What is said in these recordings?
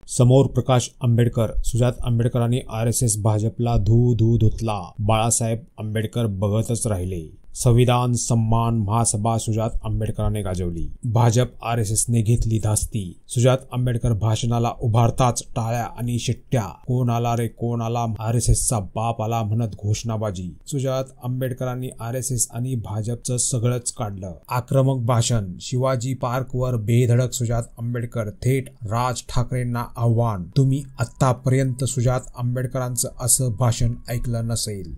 समोर प्रकाश आंबेडकर. सुजात आंबेडकरांनी RSS भाजपला धू धुतला. बाळासाहेब आंबेडकर बघतच राहिले. संविधान सन्मान महासभा सुजात आंबेडकरांनी गाजवली. भाजप RSSने घेतली धास्ती. सुजात आंबेडकर भाषणाला उभारताच टाळ्या आणि शिट्ट्या. कोण आला रे कोण आला, RSSचा बाप आला म्हणत घोषणाबाजी. सुजात आंबेडकरांनी RSS आणि भाजपचं सगळंच काढलं. आक्रमक भाषण. शिवाजी पार्कवर बेधडक सुजात आंबेडकर. थेट राज ठाकरेंना आव्हान. तुम्ही आतापर्यंत सुजात आंबेडकरांचं असं भाषण ऐकलं नसेल.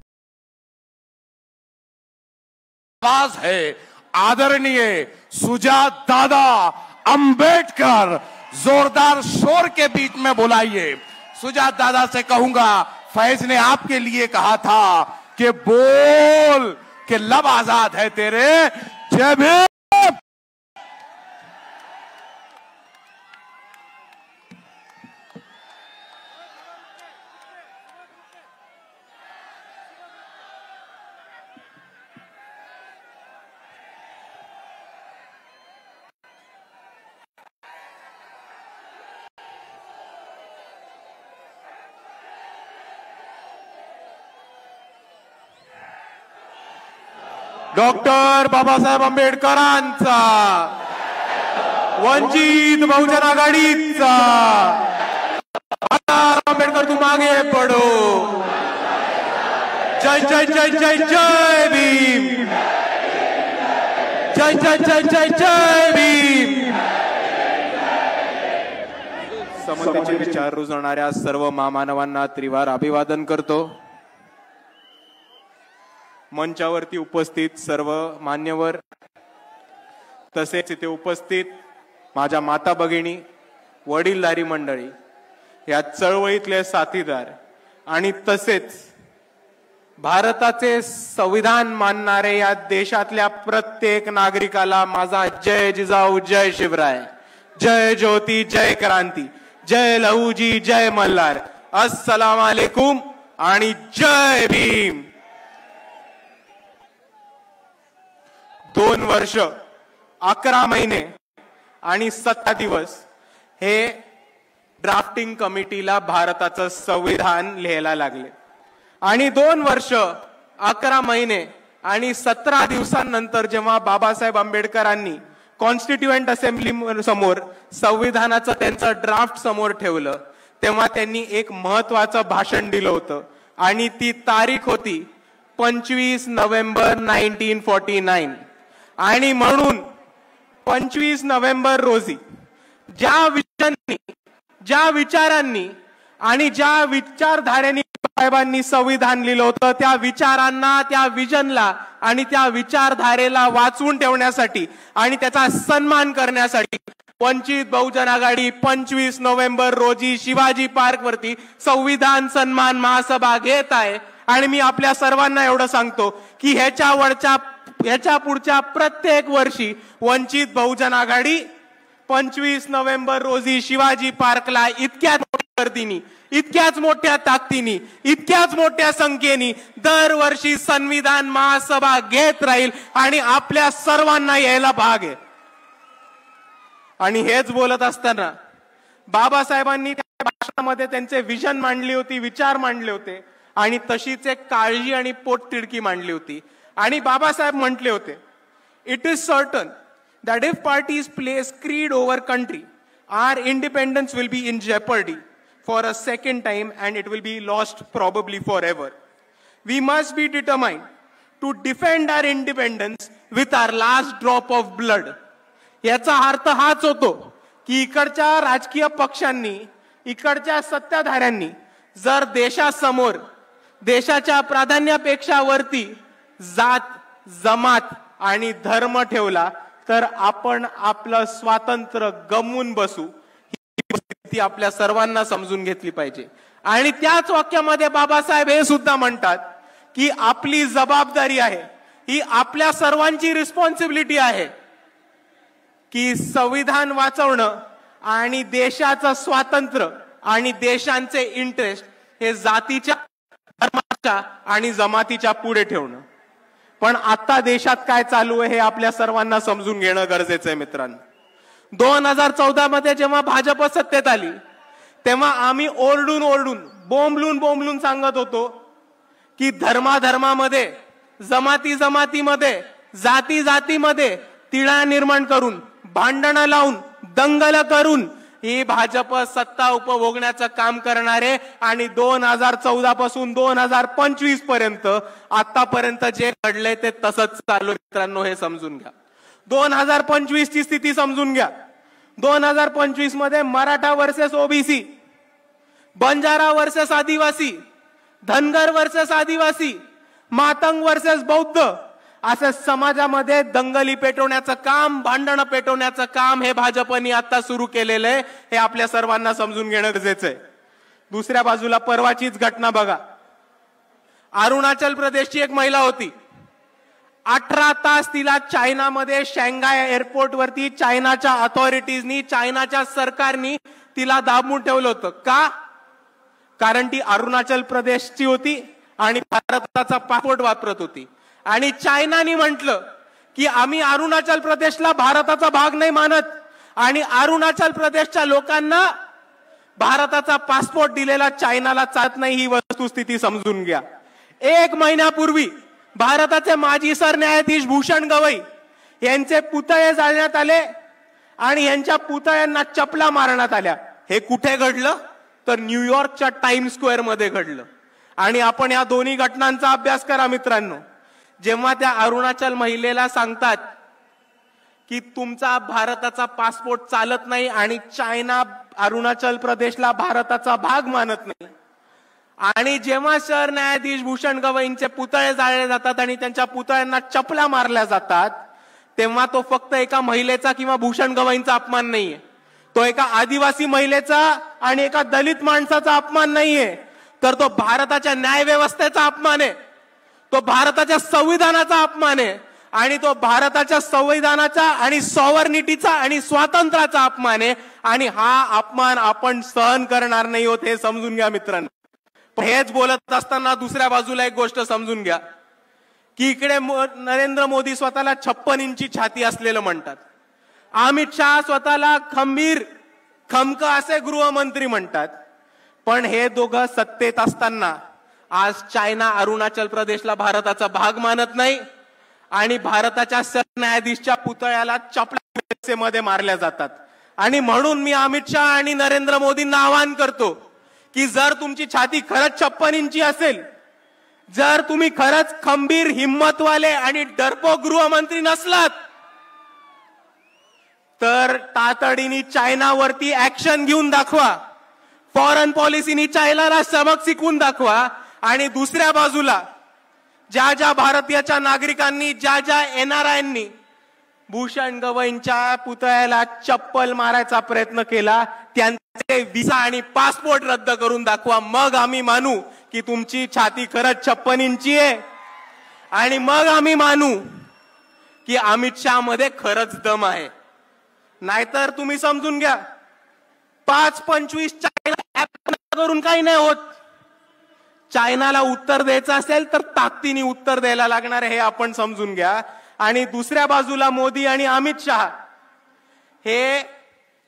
आवाज है आदरणीय सुजात दादा अंबेडकर, जोरदार शोर के बीच में बुलाइए। सुजात दादा से कहूंगा, फैज ने आपके लिए कहा था कि बोल के लब आजाद है तेरे। जय भीम। डॉक्टर बाबासाहेब आंबेडकरांचा, वंचित बहुजन आघाडीचा, आंबेडकर तू मागे पडो। जय जय जय जय जय भीम, जय जय जय जय जय भीम। समतेचे विचार रुजवणाऱ्या सर्व महामानवांना त्रिवार अभिवादन करतो। मंचावरती उपस्थित सर्व मान्यवर, तसेच इथे उपस्थित माझ्या माता भगिनी, वडीलधारी मंडळी, या चळवळीतले साथीदार आणि तसेच भारताचे संविधान मानणारे या देशातल्या प्रत्येक नागरिकाला माझा जय जिजाऊ, जय शिवराय, जय ज्योती, जय क्रांती, जय लहूजी, जय मल्हार, अस्सलाम वालेकुम आणि जय भीम। 2 वर्ष 11 महिने आणि 17 दिवस हे ड्राफ्टिंग कमिटीला भारताचं संविधान लिहायला लागले आणि 2 वर्ष 11 महिने आणि 17 दिवसांनंतर जेव्हा बाबासाहेब आंबेडकरांनी कॉन्स्टिट्युएंट असेंब्ली समोर संविधानाचं त्यांचं ड्राफ्ट समोर ठेवलं, तेव्हा त्यांनी एक महत्त्वाचं भाषण दिलं होतं आणि ती तारीख होती 25 नोव्हेंबर 1949। आणि म्हणून 25 नोव्हेंबर रोजी ज्या विचारांनी आणि ज्या विचारधारेने साहेबांनी संविधान लिहिलं होतं, त्या विचारांना, त्या विजनला आणि त्या विचारधारेला वाचवून ठेवण्यासाठी आणि त्याचा सन्मान करण्यासाठी वंचित बहुजन आघाडी 25 नोव्हेंबर रोजी शिवाजी पार्क वरती संविधान सन्मान महासभा घेत आहे। आणि मी आपल्या सर्वांना एवढं सांगतो की ह्याच्या पुढच्या प्रत्येक वर्षी वंचित बहुजन आघाडी 25 नोव्हेंबर रोजी शिवाजी पार्कला इतक्याच मोठ्या गर्दीने, इतक्याच मोठ्या ताकदीने, इतक्याच मोठ्या संख्येने दरवर्षी संविधान महासभा घेत राहील आणि आपल्या सर्वांना यायला भाग आहे। आणि हेच बोलत असताना बाबासाहेबांनी त्या भाषणामध्ये त्यांचे विजन मांडली होती, विचार मांडले होते आणि तशीच एक काळजी आणि पोटतिडकी मांडली होती। आणि बाबासाहेब म्हटले होते, it is certain that if parties place creed over country, our independence will be in jeopardy for a second time and it will be lost probably forever. We must be determined to defend our independence with our last drop of blood. याचा अर्थ हाच होतो की इकडच्या राजकीय पक्षांनी, इकडच्या सत्ताधाऱ्यांनी जर देशासमोर देशाच्या प्राधान्यापेक्षा वरती जात, जमात आणि धर्म ठेवला तर आपण आपलं स्वातंत्र्य गमवून बसू। ही परिस्थिती आपल्या सर्वांना समजून घेतली पाहिजे। आणि त्याच वाक्यामध्ये बाबासाहेब हे सुद्धा म्हणतात की आपली जबाबदारी आहे, ही आपल्या सर्वांची रिस्पॉन्सिबिलिटी आहे की संविधान वाचवणं आणि देशाचं स्वातंत्र्य आणि देशांचे इंटरेस्ट हे जातीच्या, धर्माच्या आणि जमातीच्या पुढे ठेवणं। पण आता देशात काय चालू आहे हे आपल्या सर्वांना समजून घेणं गरजेचं आहे मित्रांनो। 2014 मध्ये जेव्हा भाजप सत्तेत आली तेव्हा आम्ही ओरडून ओरडून बोंबलून सांगत होतो की धर्माधर्मामध्ये, जमाती जमातीमध्ये, जाती जातीमध्ये तिळा निर्माण करून, भांडणं लावून, दंगल करून ही भाजप सत्ता उपभोगण्याचं काम करणारे आणि 2014 पासून 2025 पर्यंत आतापर्यंत जे घडले ते तसंच चालू. मित्रांनो, हे समजून घ्या. 2025 ची स्थिती समजून घ्या. 2025 मध्ये Maratha versus OBC, Banjara versus आदिवासी, धनगर वर्सेस आदिवासी, मातंग वर्सेस बौद्ध, असं समाजामध्ये दंगली पेटवण्याचं काम, भांडणं पेटवण्याचं काम हे भाजपने आता सुरू केलेलं आहे. हे आपल्या सर्वांना समजून घेणं गरजेचं आहे. दुसऱ्या बाजूला परवाचीच घटना बघा. अरुणाचल प्रदेशची एक महिला होती. 18 तास तिला चायनामध्ये शांघाय एअरपोर्ट वरती चायनाच्या अथॉरिटीजनी, चायनाच्या सरकारनी तिला दाबून ठेवलं होतं. का? कारण ती अरुणाचल प्रदेशची होती आणि भारताचा पासपोर्ट वापरत होती. आणि चायनाने म्हटलं की आम्ही अरुणाचल प्रदेशला भारताचा भाग नाही मानत आणि अरुणाचल प्रदेशच्या लोकांना भारताचा पासपोर्ट दिलेला चायनाला चालत नाही. ही वस्तुस्थिती समजून घ्या. 1 महिन्यापूर्वी भारताचे माजी सरन्यायाधीश भूषण गवई यांचे पुतळे जाळण्यात आले आणि यांच्या पुतळ्यांना चपला मारण्यात आल्या. हे कुठे घडलं? तर न्यूयॉर्कच्या टाइम्स स्क्वेअर मध्ये घडलं. आणि आपण या दोन्ही घटनांचा अभ्यास करा मित्रांनो. जेव्हा त्या अरुणाचल महिलेला सांगतात की तुमचा भारताचा पासपोर्ट चालत नाही आणि चायना अरुणाचल प्रदेशला भारताचा भाग मानत नाही, आणि जेव्हा सरन्यायाधीश भूषण गवईंचे पुतळे जाळले जातात आणि त्यांच्या पुतळ्यांना चपला मारल्या जातात, तेव्हा तो फक्त एका महिलेचा किंवा भूषण गवईंचा अपमान नाहीये. तो एका आदिवासी महिलेचा आणि एका दलित माणसाचा अपमान नाहीये, तर तो भारताच्या न्याय व्यवस्थेचा अपमान आहे. तो भारताच्या संविधानाचा अपमान आहे आणि तो भारताच्या संविधानाचा आणि सॉव्हर्निटीचा आणि स्वातंत्र्याचा अपमान आहे. आणि हा अपमान आपण सहन करणार नाही होत, हे समजून घ्या मित्रांनो. हेच बोलत असताना दुसऱ्या बाजूला एक गोष्ट समजून घ्या की इकडे नरेंद्र मोदी स्वतःला 56 इंची छाती असलेलं म्हणतात. अमित शहा स्वतःला खंबीर खमक असे गृहमंत्री म्हणतात. पण हे दोघं सत्तेत असताना आज चायना अरुणाचल प्रदेशला भारताचा भाग मानत नाही आणि भारताच्या सरन्यायाधीशच्या पुतळ्याला चपला मारल्या जातात. आणि म्हणून मी अमित शहा आणि नरेंद्र मोदींना आवाहन करतो की जर तुमची छाती खरंच 56 इंची असेल, जर तुम्ही खरंच खंबीर, हिम्मतवाले आणि डरपोक गृहमंत्री नसलात, तर तातडीने चायनावरती ऍक्शन घेऊन दाखवा. फॉरेन पॉलिसीनी चायनाला सबक शिकवून दाखवा. आणि दुसऱ्या बाजूला ज्या ज्या भारतीयाच्या नागरिकांनी, ज्या ज्या एनआरआयनी भूषण गवईंच्या पुतळ्याला चप्पल मारायचा प्रयत्न केला, त्यांचे व्हिसा आणि पासपोर्ट रद्द करून दाखवा. मग आम्ही मानू की तुमची छाती खरंच 56 इंची आहे आणि मग आम्ही मानू की अमित शहा मध्ये खरंच दम आहे. नाहीतर तुम्ही समजून घ्या, 5-25 चायना करून काही नाही होत. चायनाला उत्तर द्यायचं असेल तर ताकदीने उत्तर द्यायला लागणार हे आपण समजून घ्या. आणि दुसऱ्या बाजूला मोदी आणि अमित शहा हे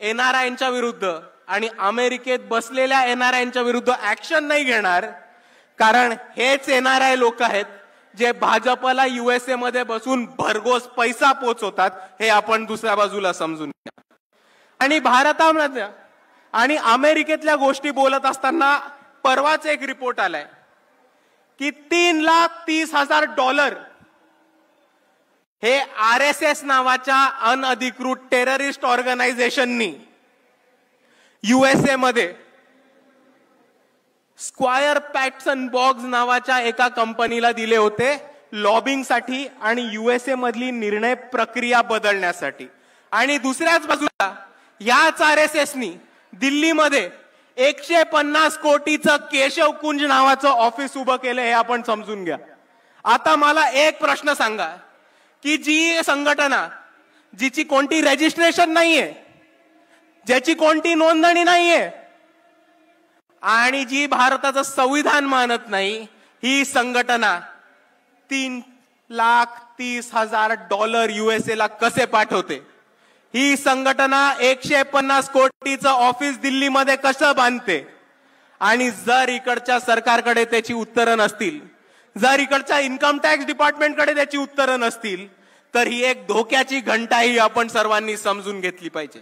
एनआरआयच्या विरुद्ध आणि अमेरिकेत बसलेल्या एनआरआयच्या विरुद्ध ऍक्शन नाही घेणार, कारण हेच एनआरआय लोक आहेत जे भाजपला युएसए मध्ये बसून भरघोस पैसा पोचवतात. हे आपण दुसऱ्या बाजूला समजून घ्या. आणि भारतामध्ये आणि अमेरिकेतल्या गोष्टी बोलत असताना परवाच एक रिपोर्ट आलाय की $3,30,000 हे RSS नावाच्या अनधिकृत टेररिस्ट ऑर्गनायझेशननी युएसए मध्ये स्क्वायर पॅटसन बॉक्स नावाच्या एका कंपनीला दिले होते लॉबिंगसाठी आणि युएसए मधली निर्णय प्रक्रिया बदलण्यासाठी. आणि दुसऱ्याच बाजूला याच RSSनी दिल्लीमध्ये 150 कोटीचं केशव कुंज नावाचं ऑफिस उभं केलं. हे आपण समजून घ्या. आता मला एक प्रश्न सांगा की जी संघटना जिची कोणती रजिस्ट्रेशन नाहीये, ज्याची कोणती नोंदणी नाहीये आणि जी भारताचं संविधान मानत नाही, ही संघटना $3,30,000 युएसए ला कसे पाठवते? ही संघटना 150 कोटीचं ऑफिस दिल्लीमध्ये कसं बांधते, आणि जर इकडच्या सरकारकडे त्याची उत्तरं नसतील, जर इकडच्या इन्कम टॅक्स डिपार्टमेंटकडे त्याची उत्तरं नसतील, तर ही एक धोक्याची घंटाही आपण सर्वांनी समजून घेतली पाहिजे.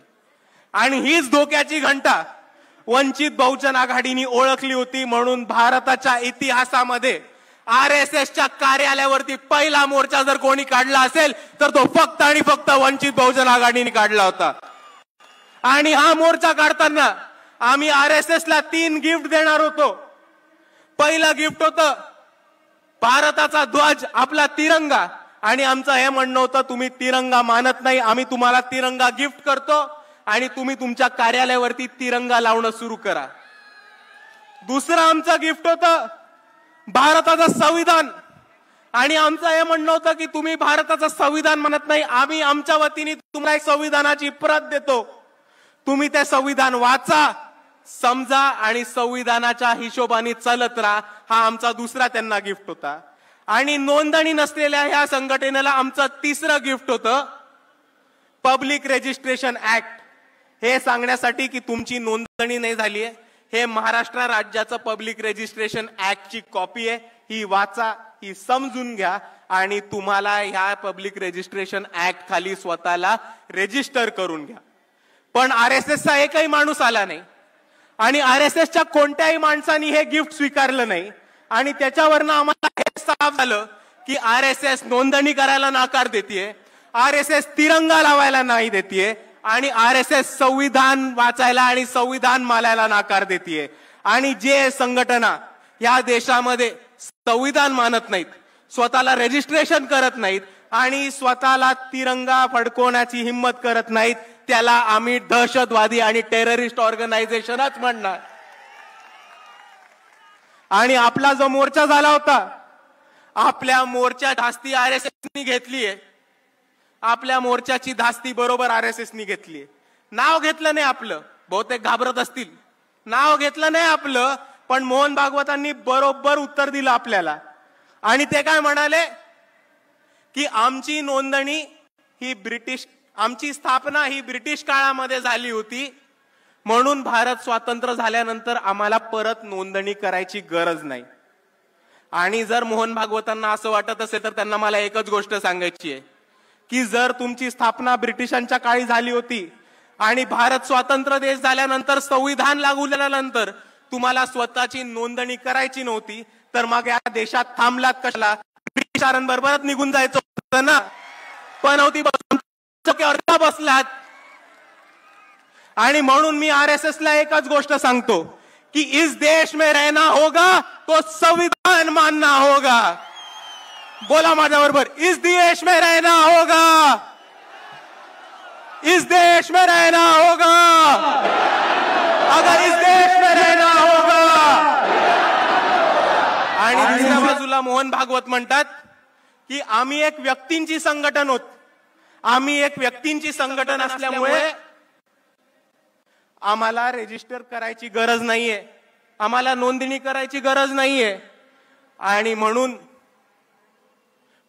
आणि हीच धोक्याची घंटा वंचित बहुजन आघाडीने ओळखली होती. म्हणून भारताच्या इतिहासामध्ये RSSच्या कार्यालयावरती पहिला मोर्चा जर कोणी काढला असेल तर तो फक्त आणि फक्त वंचित बहुजन आघाडीने काढला होता. आणि हा मोर्चा काढताना आम्ही RSSला 3 गिफ्ट देणार होतो. पहिलं गिफ्ट होतं भारताचा ध्वज, आपला तिरंगा, आणि आमचं हे म्हणणं होतं तुम्ही तिरंगा मानत नाही, आम्ही तुम्हाला तिरंगा गिफ्ट करतो आणि तुम्ही तुमच्या कार्यालयावरती तिरंगा लावणं सुरू करा. दुसरं आमचं गिफ्ट होतं भारताचं संविधान, आणि आमचं हे म्हणणं होतं की तुम्ही भारताचं संविधान मानत नाही, आम्ही आमच्या वतीने तुम्हाला एक संविधानाची प्रत देतो, तुम्ही ते संविधान वाचा, समजा आणि संविधानाच्या हिशोबाने चालत राहा. हा आमचा दुसरा त्यांना गिफ्ट होता. आणि नोंदणी नसलेल्या ह्या संघटनेला आमचं तिसरं गिफ्ट होतं पब्लिक रजिस्ट्रेशन ऍक्ट. हे सांगण्यासाठी की तुमची नोंदणी नाही झाली आहे, हे महाराष्ट्र राज्याचं पब्लिक रजिस्ट्रेशन ऍक्टची कॉपी आहे, ही वाचा, ही समजून घ्या आणि तुम्हाला ह्या पब्लिक रजिस्ट्रेशन ऍक्ट खाली स्वतःला रजिस्टर करून घ्या. पण RSSचा एकही माणूस आला नाही आणि RSSच्या कोणत्याही माणसाने हे गिफ्ट स्वीकारलं नाही. आणि त्याच्यावरनं आम्हाला हे साफ झालं की RSS नोंदणी करायला नकार देतेय, RSS तिरंगा लावायला नाही देतेय, आणि RSS संविधान वाचायला आणि संविधान मानायला नकार देतेय. आणि जे संघटना या देशामध्ये संविधान मानत नाहीत, स्वतःला रजिस्ट्रेशन करत नाहीत आणि स्वतःला तिरंगा फडकवण्याची हिंमत करत नाहीत, त्याला आम्ही दहशतवादी आणि टेररिस्ट ऑर्गनायझेशनच म्हणणार. आणि आपला जो मोर्चा झाला होता, आपल्या मोर्चा धास्ती RSSनी घेतलीये, आपल्या मोर्चाची धास्ती बरोबर RSSनी घेतलीये. नाव घेतलं नाही आपलं, बहुतेक घाबरत असतील, नाव घेतलं नाही आपलं, पण मोहन भागवतांनी बरोबर उत्तर दिलं आपल्याला. आणि ते काय म्हणाले की आमची नोंदणी ही आमची स्थापना ही ब्रिटिश काळामध्ये झाली होती, म्हणून भारत स्वातंत्र्य झाल्यानंतर आम्हाला परत नोंदणी करायची गरज नाही. आणि जर मोहन भागवतांना असं वाटत असेल तर त्यांना मला एकच गोष्ट सांगायची आहे की जर तुमची स्थापना ब्रिटिशांच्या काळी झाली होती आणि भारत स्वतंत्र देश झाल्यानंतर संविधान लागू झाल्यानंतर तुम्हाला स्वतःची नोंदणी करायची नव्हती, तर मग या देशात थांबलात कशाला? ब्रिटिशांबरोबरच निघून जायचं होतं ना. पण होती बसलात. आणि म्हणून मी RSSला एकच गोष्ट सांगतो कि इस देश में रहना होगा तो संविधान मानना होगा. बोला माझ्या बरोबर, इस देश में रहना होगा, इस देश में रहना होगा, अगर इस देश में रहना होगा. आणि दुसऱ्या बाजूला मोहन भागवत म्हणतात की आम्ही एक व्यक्तींची संघटन होत, आम्ही एक व्यक्तींची संघटन असल्यामुळे आम्हाला रजिस्टर करायची गरज नाहीये, आम्हाला नोंदणी करायची गरज नाहीये. आणि म्हणून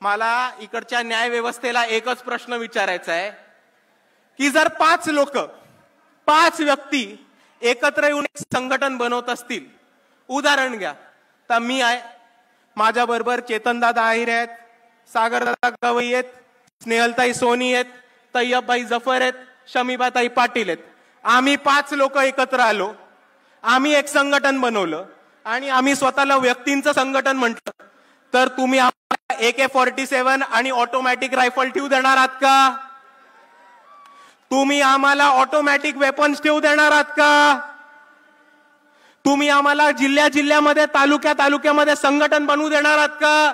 मला इकडच्या न्याय व्यवस्थेला एकच प्रश्न विचारायचा आहे की जर 5 लोक, 5 व्यक्ती एकत्र येऊन एक संघटन बनवत असतील, उदाहरण घ्या तर मी आहे, माझ्या बरोबर चेतनदादा आहिरे आहेत, सागरदादा गवई आहेत, स्नेहलताई सोनी आहेत, तय्यबभाई जफर आहेत, शमीबाताई पाटील आहेत. आम्ही 5 लोक एकत्र आलो, आम्ही एक संघटन बनवलं आणि आम्ही स्वतःला व्यक्तींचं संघटन म्हटलं, तर तुम्ही आम्हाला AK-47 आणि ऑटोमॅटिक रायफल ठेवू देणार आहात का? तुम्ही आम्हाला ऑटोमॅटिक वेपन्स ठेवू देणार आहात का? तुम्ही आम्हाला जिल्ह्यामध्ये तालुक्यामध्ये संघटन बनवू देणार आहात का?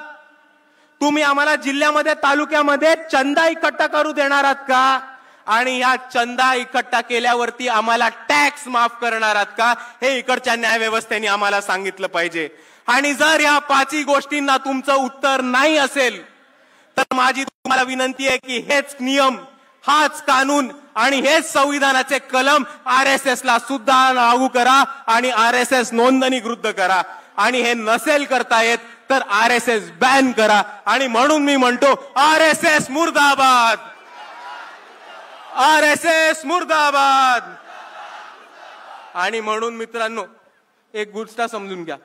तुम्ही आम्हाला जिल्ह्यामध्ये तालुक्यामध्ये चंदा इकट्ठा करू देणार आहात का? आणि या चंदा इकट्ठा केल्यावरती आम्हाला टॅक्स माफ करणार आहात का? हे इकडच्या न्याय व्यवस्थेने आम्हाला सांगितलं पाहिजे. आणि जर या 5 गोष्टींना तुमचं उत्तर नाही असेल तर माझी तुम्हाला विनंती आहे की हेच नियम, हाच कानून आणि हेच संविधानाचे कलम RSSला सुद्धा लागू करा आणि RSS नोंदणी रद्द करा. आणि हे नसेल करता येत तर RSS बॅन करा. आणि म्हणून मी म्हणतो RSS मुर्दाबाद, RSS मुर्दाबाद. आणि म्हणून मित्रांनो, एक गोष्ट समजून घ्या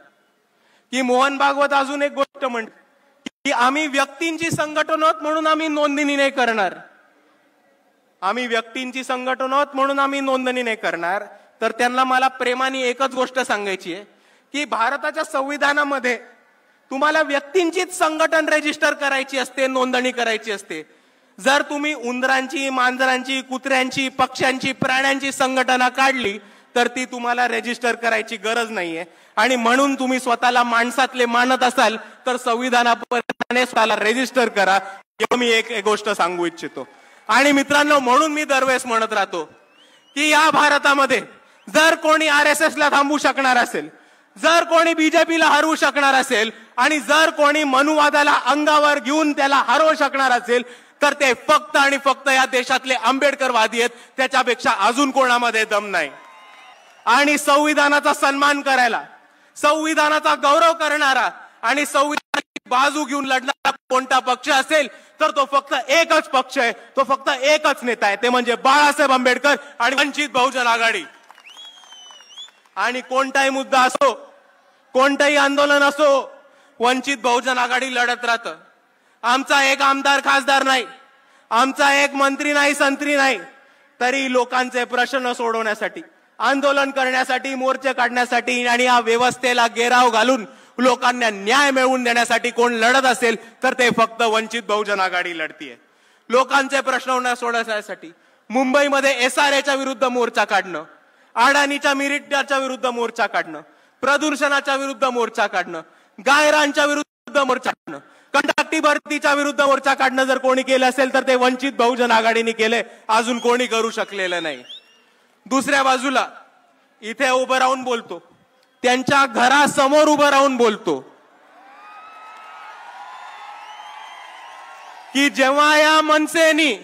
की मोहन भागवत अजून एक गोष्ट म्हणते की आम्ही व्यक्तींची संघटन आहोत म्हणून आम्ही नोंदणी नाही करणार. आम्ही व्यक्तींची संघटन आहोत म्हणून आम्ही नोंदणी नाही करणार. तर त्यांना मला प्रेमाने एकच गोष्ट सांगायची आहे की भारताच्या संविधानामध्ये तुम्हाला व्यक्तींचीच संघटन रजिस्टर करायची असते, नोंदणी करायची असते. जर तुम्ही उंदरांची, मांजरांची, कुत्र्यांची, पक्ष्यांची, प्राण्यांची संघटना काढली तर ती तुम्हाला रजिस्टर करायची गरज नाहीये. आणि म्हणून तुम्ही स्वतःला माणसातले मानत असाल तर संविधानाप्रमाणे स्वतःला रजिस्टर करा. एवढं मी एक गोष्ट सांगू इच्छितो. आणि मित्रांनो, म्हणून मी दरवेळेस म्हणत राहतो की या भारतामध्ये जर कोणी RSS ला थांबू शकणार असेल, जर कोणी बीजेपीला हरवू शकणार असेल आणि जर कोणी मनुवादाला अंगावर घेऊन त्याला हरवू शकणार असेल तर ते फक्त आणि फक्त या देशातले आंबेडकरवादी आहेत. त्याच्यापेक्षा अजून कोणामध्ये दम नाही. आणि संविधानाचा सन्मान करायला, संविधानाचा गौरव करणारा आणि संविधानाची बाजू घेऊन लढणारा कोणता पक्ष असेल तर तो फक्त एकच पक्ष आहे, तो फक्त एकच नेता आहे, ते म्हणजे बाळासाहेब आंबेडकर आणि वंचित बहुजन आघाडी. आणि कोणताही मुद्दा असो, कोणताही आंदोलन असो, वंचित बहुजन आघाडी लढत राहतं. आमचा एक आमदार खासदार नाही, आमचा एक मंत्री नाही, संत्री नाही, तरी लोकांचे प्रश्न सोडवण्यासाठी, आंदोलन करण्यासाठी, मोर्चे काढण्यासाठी आणि या व्यवस्थेला घेराव घालून लोकांना न्याय मिळवून देण्यासाठी कोण लढत असेल तर ते फक्त वंचित बहुजन आघाडी लढतीये. लोकांचे प्रश्न सोडवण्यासाठी मुंबईमध्ये SRAच्या विरुद्ध मोर्चा काढणं, अडाणीच्या मिरिटाच्या विरुद्ध मोर्चा काढणं, प्रदूषणाच्या विरुद्ध मोर्चा काढणं, गायरांच्या विरुद्ध मोर्चा काढणं, कंत्राटी भरतीच्या विरुद्ध मोर्चा काढणं जर कोणी केलं असेल तर ते वंचित बहुजन आघाडीने केले. अजून कोणी करू शकलेलं नाही. दुसऱ्या बाजूला इथे उभं राहून बोलतो, त्यांच्या घरासमोर उभं राहून बोलतो की जेव्हा या मनसेनी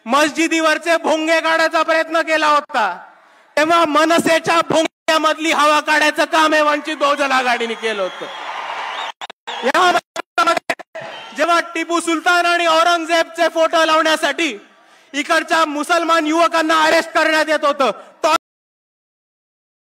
मस्जिदीवरचे भोंगे काढायचा प्रयत्न केला होता तेव्हा मनसेच्या भोंग्यामधली हवा काढायचं काम हे वंचित बहुजन आघाडीने केलं होतं. जेव्हा टिपू सुलतान आणि औरंगजेबचे फोटो लावण्यासाठी इकडच्या मुसलमान युवकांना अरेस्ट करण्यात येत होतं,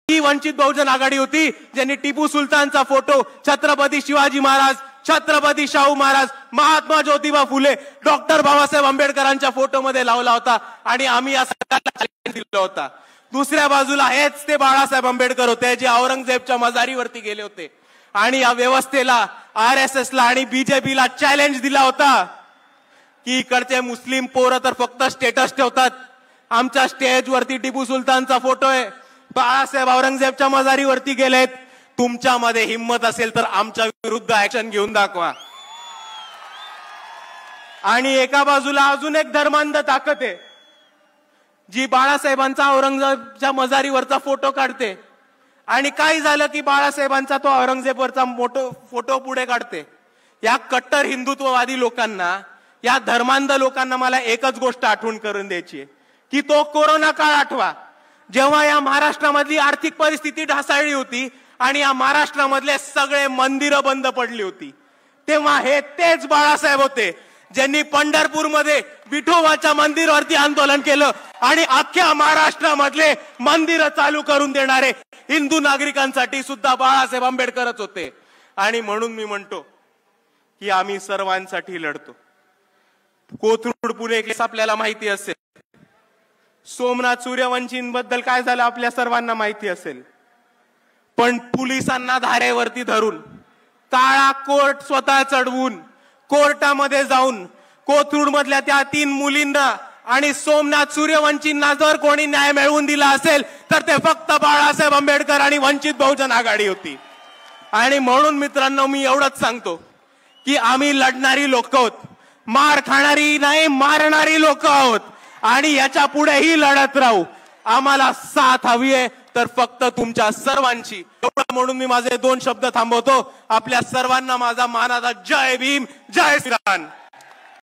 ही वंचित बहुजन आघाडी होती ज्यांनी टिपू सुलतानचा फोटो छत्रपती शिवाजी महाराज, छत्रपती शाहू महाराज, महात्मा ज्योतिबा फुले, डॉक्टर बाबासाहेब आंबेडकरांच्या फोटोमध्ये लावला होता आणि आम्ही या सरकारला चॅलेंज दिलं होता. दुसऱ्या बाजूला हेच ते बाळासाहेब आंबेडकर होते जे औरंगजेबच्या मजारीवरती गेले होते आणि या व्यवस्थेला, RSS ला आणि बीजेपीला चॅलेंज दिला होता की इकडचे मुस्लिम पोरं तर फक्त स्टेटस ठेवतात, आमच्या स्टेजवरती टिपू सुलतानचा फोटो आहे, बाळासाहेब औरंगजेबच्या मजारीवरती गेलेत, तुमच्यामध्ये हिम्मत असेल तर आमच्या विरुद्ध ऍक्शन घेऊन दाखवा. आणि एका बाजूला अजून एक धर्मांध ताकद आहे जी बाळासाहेबांचा औरंगजेबच्या मजारीवरचा फोटो काढते आणि काय झालं की बाळासाहेबांचा तो औरंगजेबवरचा फोटो पुढे काढते. या कट्टर हिंदुत्ववादी लोकांना, या धर्मांध लोकांना मला एकच गोष्ट आठवण करून द्यायची आहे की तो कोरोना काळ आठवा, जेव्हा या महाराष्ट्रामधली आर्थिक परिस्थिती ढासळली होती आणि या महाराष्ट्रामधले सगळे मंदिरं बंद पडली होती. तेव्हा हे तेच बाळासाहेब होते ज्यांनी पंढरपूरमध्ये विठोबाच्या मंदिरावरती आंदोलन केलं आणि अख्ख्या महाराष्ट्रामधले मंदिरं चालू करून देणारे हिंदू नागरिकांसाठी सुद्धा बाळासाहेब आंबेडकरच होते. आणि म्हणून मी म्हणतो की आम्ही सर्वांसाठी लढतो. कोथरूड पुणे केस आपल्याला माहिती असेल, सोमनाथ सूर्यवंशींबद्दल काय झालं आपल्या सर्वांना माहिती असेल, पण पोलिसांना धारेवरती धरून, काळा कोर्ट स्वतः चढवून, कोर्टामध्ये जाऊन कोथरूड मधल्या त्या 3 मुलींना आणि सोमनाथ सूर्यवंशींना जर कोणी न्याय मिळवून दिला असेल तर ते फक्त बाळासाहेब आंबेडकर आणि वंचित बहुजन आघाडी होती. आणि म्हणून मित्रांनो, मी एवढंच सांगतो की आम्ही लढणारी लोक आहोत, मार खाणारी नाही, मारणारी लोक आहोत आणि याच्या पुढेही लढत राहू. आम्हाला साथ हवी आहे तर फक्त तुमच्या सर्वांची. एवढं म्हणून मी माझे 2 शब्द थांबवतो. आपल्या सर्वांना माझा मानाचा जय भीम, जय श्रीराम.